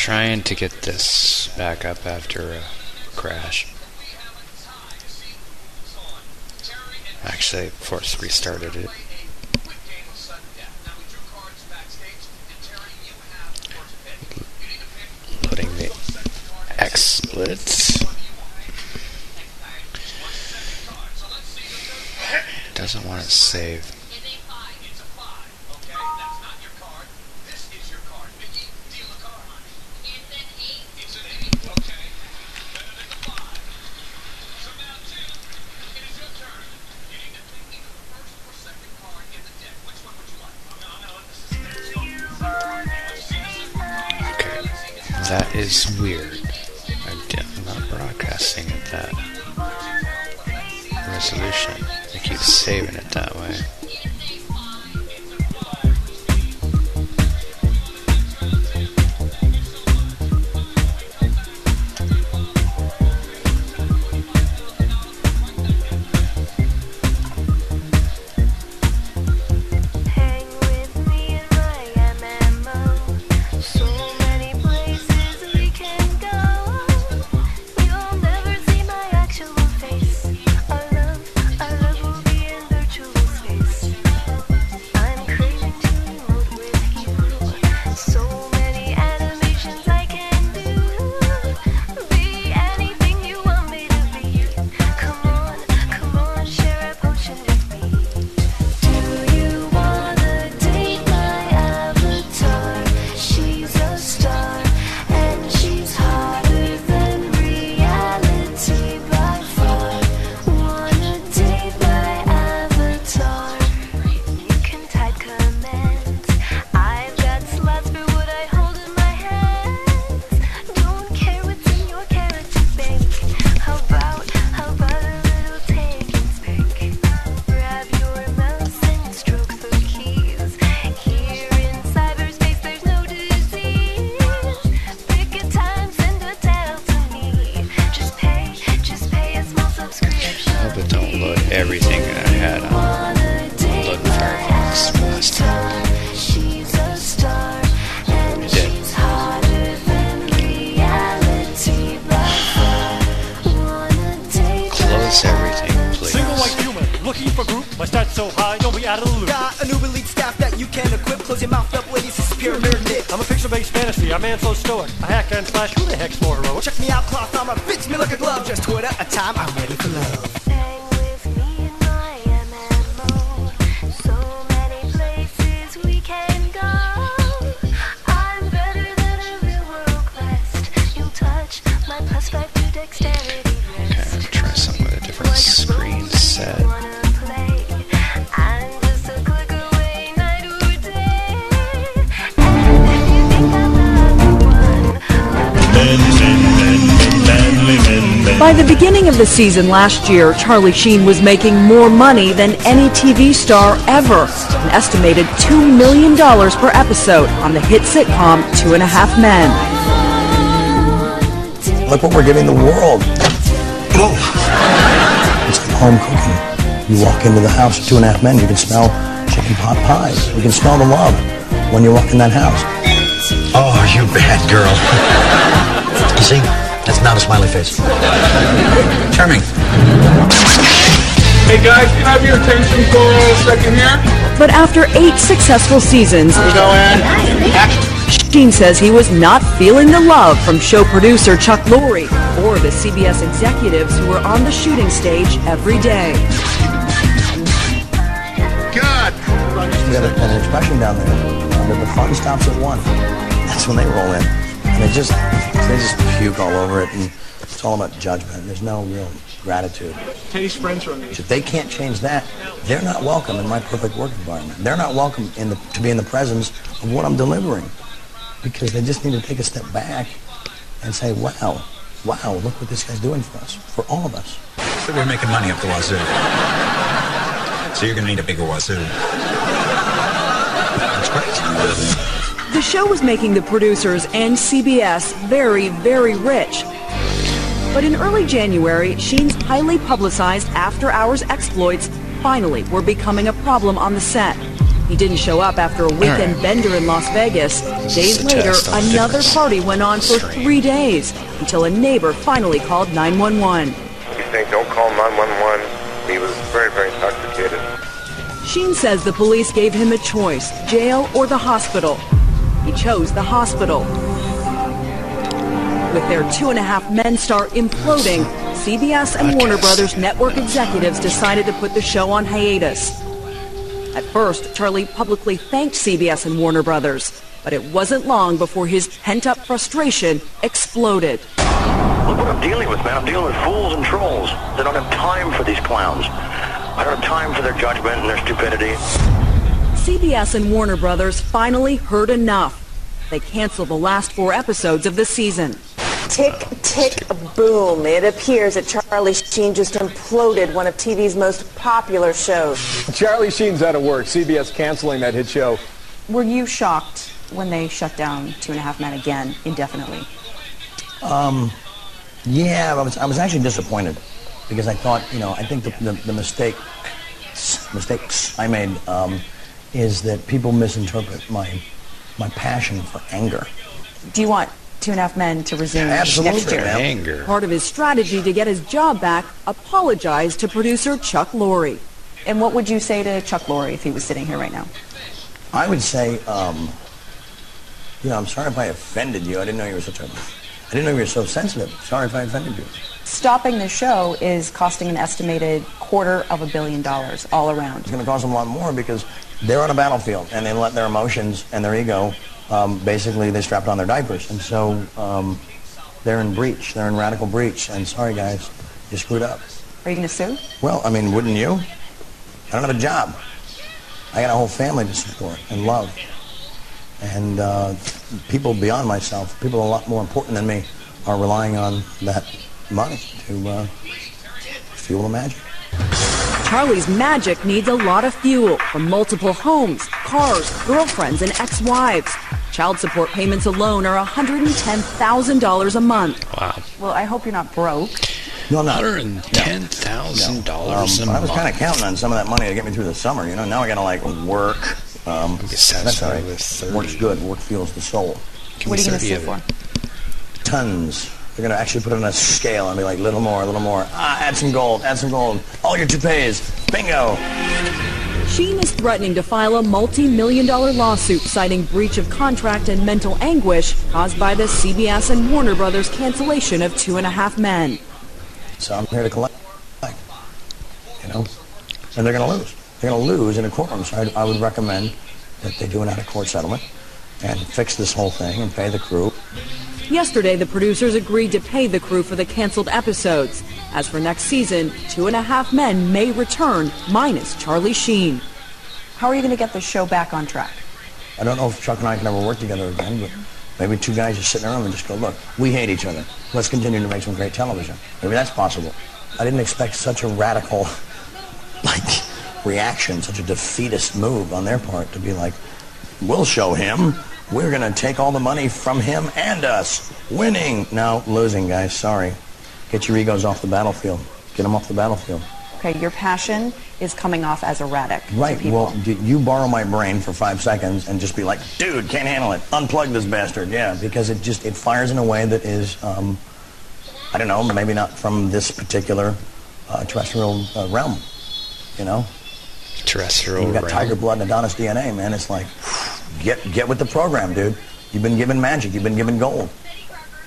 trying to get this back up after a crash. Actually, before it's restarted it. Loading the XSplits. Doesn't want to save. That is weird. I'm not broadcasting at that resolution. I keep saving it that way. Everything that I had on Load Firefox last time. It did. Close everything, please. Single white human, looking for group. My stats so high, don't be out of the loop. Got a new elite staff that you can equip. Close your mouth up, ladies, this is pyramid knit. I'm a picture-based fantasy, I'm man so stoic. I hack and slash, who the heck's more heroic? Check me out, cloth armor fits me like a glove. Just two at a time, I'm ready for love. Screen set. By the beginning of the season last year, Charlie Sheen was making more money than any TV star ever, an estimated $2 million per episode on the hit sitcom 2.5 Men. Look what we're giving the world. Oh. It's like home cooking. You walk into the house, 2.5 Men, you can smell chicken pot pies. You can smell the love when you walk in that house. Oh, you bad girl. You see, that's not a smiley face. Charming. Hey guys, can I have your attention for a second here? But after 8 successful seasons, Sheen says he was not feeling the love from show producer Chuck Lorre or the CBS executives who were on the shooting stage every day. God! We got an expression down there. The fun stops at 1. That's when they roll in. And they just puke all over it, and it's all about judgment. There's no real gratitude. Teddy's friends are on If they can't change that, they're not welcome in my perfect work environment. They're not welcome to be in the presence of what I'm delivering. Because they just need to take a step back and say, wow, look what this guy's doing for us, for all of us. So we're making money up the wazoo. So you're going to need a bigger wazoo. That's great. The show was making the producers and CBS very, very rich. But in early January, Sheen's highly publicized after-hours exploits finally were becoming a problem on the set. He didn't show up after a weekend bender in Las Vegas. Days later, another party went on for 3 days until a neighbor finally called 911. He's saying don't call 911. He was very, very intoxicated. Sheen says the police gave him a choice, jail or the hospital. He chose the hospital. With their 2.5 Men star imploding, CBS and Warner Brothers network executives decided to put the show on hiatus. At first, Charlie publicly thanked CBS and Warner Brothers, but it wasn't long before his pent-up frustration exploded. Look what I'm dealing with, man. I'm dealing with fools and trolls. They don't have time for these clowns. I don't have time for their judgment and their stupidity. CBS and Warner Brothers finally heard enough. They canceled the last 4 episodes of the season. Tick, tick, boom. It appears that Charlie Sheen just imploded one of TV's most popular shows. Charlie Sheen's out of work. CBS canceling that hit show. Were you shocked when they shut down 2.5 Men again indefinitely? Yeah, I was actually disappointed because I thought, I think the mistakes I made is that people misinterpret my passion for anger. Do you want 2.5 Men to resume next year? Anger. Part of his strategy to get his job back, apologized to producer Chuck Lorre. And what would you say to Chuck Lorre if he was sitting here right now? I would say, I'm sorry if I offended you. I didn't know you were I didn't know you were so sensitive. Sorry if I offended you. Stopping the show is costing an estimated $250 million all around. It's going to cost them a lot more because they're on a battlefield and they let their emotions and their ego, basically they strapped on their diapers. And so they're in breach. They're in radical breach. And sorry, guys, you screwed up. Are you going to sue? Well, wouldn't you? I don't have a job. I got a whole family to support and love. And people beyond myself, people a lot more important than me, are relying on that money to fuel the magic. Charlie's magic needs a lot of fuel from multiple homes, cars, girlfriends, and ex-wives. Child support payments alone are $110,000 a month. Wow. Well, I hope you're not broke. No, I'm not. $110,000 a month. I was kind of counting on some of that money to get me through the summer. Now I got to work. That's all right. Work's good. Work fuels the soul. What are you going to sue for? Tons. They're going to actually put it on a scale and be like, little more, little more. Add some gold, add some gold. All your toupees. Bingo. Sheen is threatening to file a multi-million-dollar lawsuit citing breach of contract and mental anguish caused by the CBS and Warner Brothers cancellation of 2.5 Men. So I'm here to collect, and they're going to lose. They're going to lose in a courtroom, so I would recommend that they do an out-of-court settlement and fix this whole thing and pay the crew. Yesterday, the producers agreed to pay the crew for the canceled episodes. As for next season, 2.5 Men may return, minus Charlie Sheen. How are you going to get the show back on track? I don't know if Chuck and I can ever work together again, but maybe 2 guys just sit in a room and just go, look, we hate each other. Let's continue to make some great television. Maybe that's possible. I didn't expect such a radical, reaction, such a defeatist move on their part to be like, we'll show him. We're going to take all the money from him and us. Winning. No, losing, guys. Sorry. Get your egos off the battlefield. Get them off the battlefield. Okay, your passion is coming off as erratic. Right. Well, you borrow my brain for 5 seconds and just be like, dude, can't handle it. Unplug this bastard. Yeah, because it fires in a way that is, I don't know, maybe not from this particular terrestrial realm, Terrestrial You got realm. tiger blood and Adonis DNA, man. It's like, get with the program, dude. You've been given magic. You've been given gold.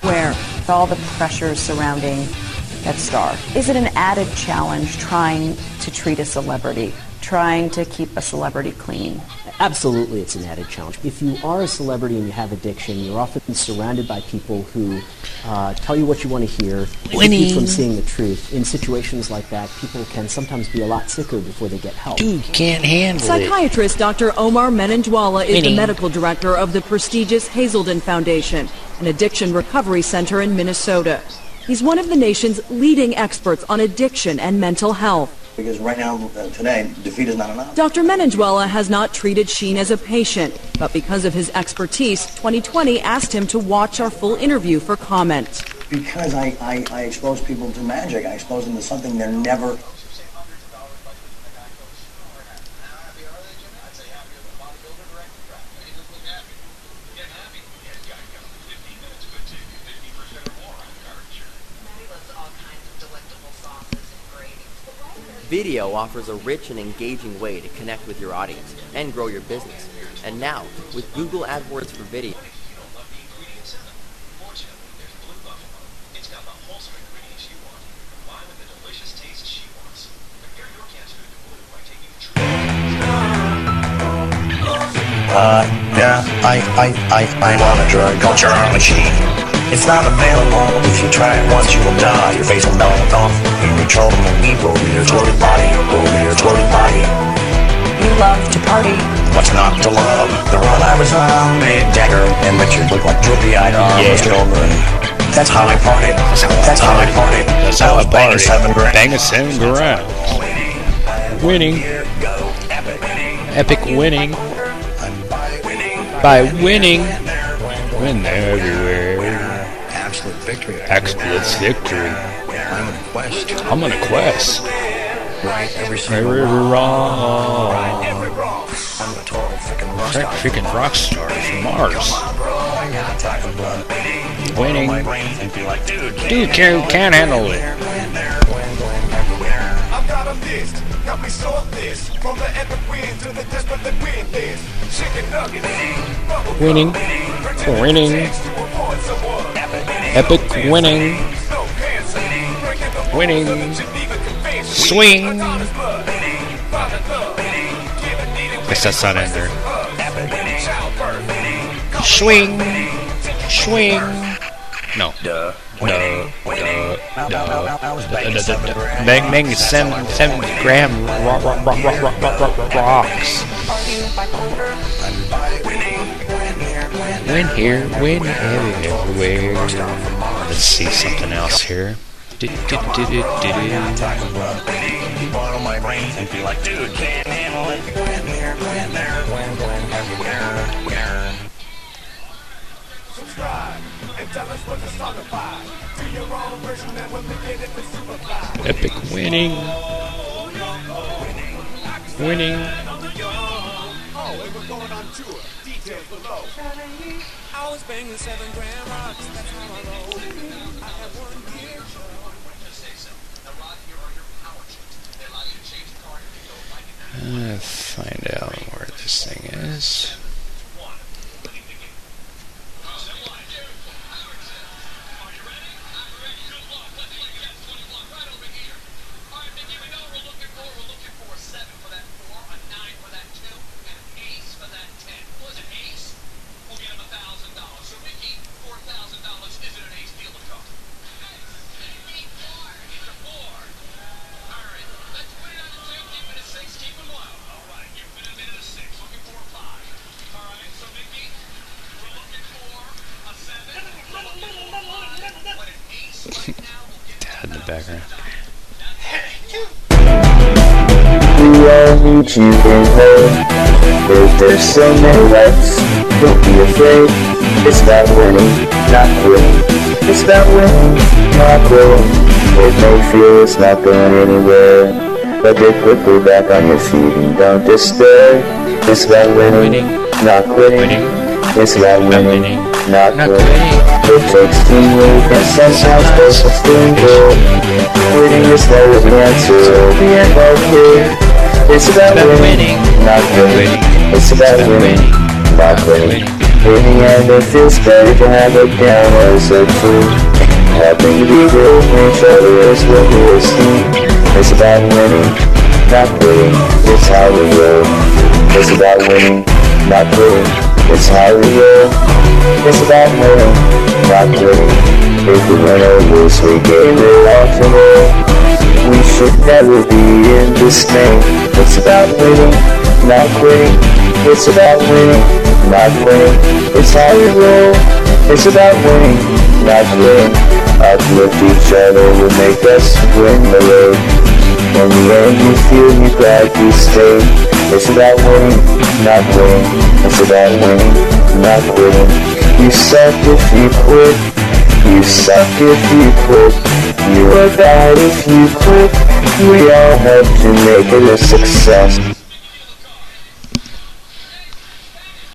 Where, with all the pressures surrounding that star, is it an added challenge trying to treat a celebrity, trying to keep a celebrity clean? Absolutely, it's an added challenge. If you are a celebrity and you have addiction, you're often surrounded by people who tell you what you want to hear, keep you from seeing the truth. In situations like that, people can sometimes be a lot sicker before they get help. Dude, can't handle Psychiatrist Dr. Omar Menenjwala is the medical director of the prestigious Hazelden Foundation, an addiction recovery center in Minnesota. He's one of the nation's leading experts on addiction and mental health. Because right now, today, defeat is not enough. Dr. Menenjwala has not treated Sheen as a patient, but because of his expertise, 2020 asked him to watch our full interview for comment. Because I expose people to magic. I expose them to something they're never... Video offers a rich and engaging way to connect with your audience and grow your business. And now, with Google AdWords for Video, I want a drug called Charlie Sheen. It's not available. If you try it once, you will die. Your face will melt off. You control the evil. Your twisted body. Over your twisted body. You love to party. What's not to love? The run I was on made Jagger and Richard look like droopy-eyed arms children. That's how I party. That's how I party. That's how I party. $7 grand. Bang a $7 grand. Winning. Epic winning. By winning. Win everywhere. Absolute victory. Absolute victory. I'm on a quest. I'm on a quest. Right every single wrong. Right every wrong. I'm a total freaking rock star from Mars. Winning. Dude can't handle it. I've got a list. Got me so this. From the epic win to the desperate win list. Chicken nuggets. Winning. Winning. Epic winning. Winning. Swing. Guess that's not in there. Swing. Swing. No. Bang 7 gram rocks. Win here, win everywhere. Let's see something else here. Bottle my brain and feel like, dude, can't handle it. Subscribe and tell us what to talk about. Do your own version and we'll begin it with Superfly. Epic winning. Winning. Oh, and we're going on tour. Details below. I was banging 7 gram rocks. That's how I roll. I have 1 year. Find out where this thing is. Dad in the background. We all need you in home. If there's so many lights, don't be afraid. It's about winning, not quitting. It's about winning, not quitting. It may feel it's not going anywhere, but get quickly back on your feet and don't despair. It's about winning, not quitting. It's about winning, not quitting. It takes teamwork and sometimes special thinking. Quitting is never the answer, so be involved here. It's about winning, not quitting. It's about winning, not quitting. In the end, it feels better to have it down as a team. Helping to be good with each other is what we esteem. It's about winning, not quitting. It's how we roll. It's about winning, not quitting. It's how we roll. It's about winning, not quitting. If we win or lose, we gave it all to win. We should never be in dismay. It's about winning, not quitting. It's about winning, not quitting. It's how we roll. It's about winning, not quitting. Uplift each other will make us win the road. In the end, you feel you're glad you stayed. It's about winning, not quitting. It's about winning, not quitting. You suck if you quit. You suck if you quit. You are bad if you quit. We all help to make it a success.